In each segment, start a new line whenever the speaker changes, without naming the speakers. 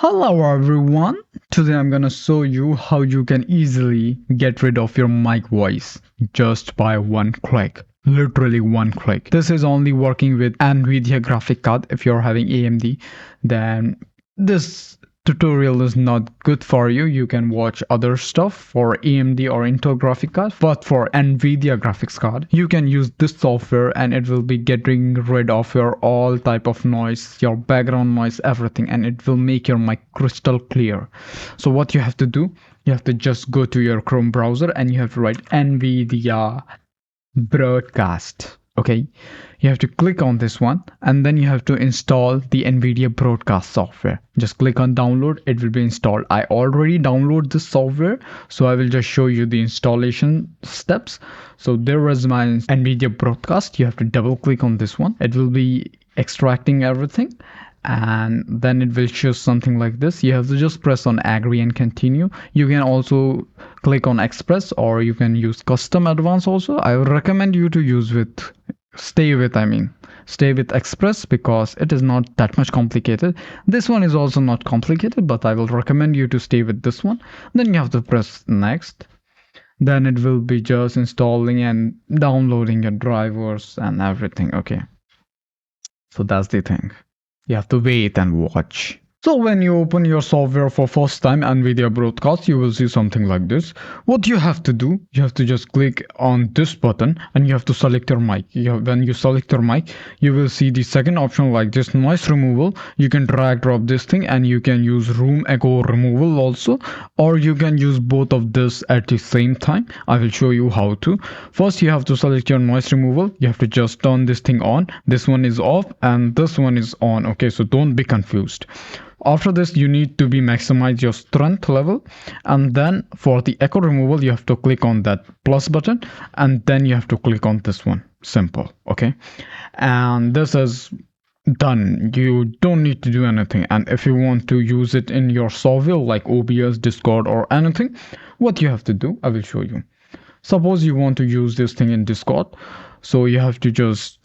Hello everyone, today I'm gonna show you how you can easily get rid of your mic voice just by one click. Literally one click. This is only working with NVIDIA graphic card. If you're having AMD, then this tutorial is not good for you. You can watch other stuff for AMD or Intel graphic card, but for NVIDIA graphics card you can use this software and it will be getting rid of your all type of noise, your background noise, everything, and it will make your mic crystal clear. So what you have to do, you have to just go to your Chrome browser and you have to write NVIDIA broadcast. Okay, you have to click on this one and then you have to install the NVIDIA broadcast software. Just click on download, it will be installed. I already downloaded this software, so I will just show you the installation steps. So there is my NVIDIA broadcast. You have to double click on this one. It will be extracting everything and then it will show something like this. You have to just press on agree and continue. You can also click on express or you can use custom advanced also. I would recommend you to stay with express because it is not that much complicated. This one is also not complicated, but I will recommend you to stay with this one. Then you have to press next. Then it will be just installing and downloading your drivers and everything. Okay, so that's the thing. You have to wait and watch. So when you open your software for first time, NVIDIA broadcast, you will see something like this. What you have to do, you have to just click on this button and you have to select your mic. When you select your mic, you will see the second option like this, noise removal. You can drag drop this thing and you can use room echo removal also, or you can use both of this at the same time. I will show you how to. First you have to select your noise removal. You have to just turn this thing on. This one is off and this one is on. Okay, so don't be confused. After this, you need to maximize your strength level, and then for the echo removal you have to click on that plus button and then you have to click on this one. Simple. Okay, and this is done. You don't need to do anything. And if you want to use it in your software like OBS, Discord or anything, what you have to do, I will show you. Suppose you want to use this thing in Discord, so you have to just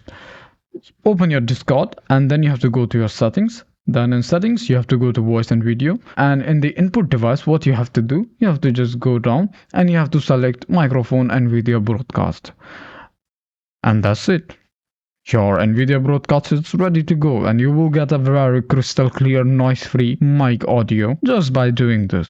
open your Discord and then you have to go to your settings. Then in settings you have to go to voice and video, and in the input device what you have to do, you have to just go down and you have to select microphone and video broadcast, and that's it. Your NVIDIA broadcast is ready to go and you will get a very crystal clear noise free mic audio just by doing this.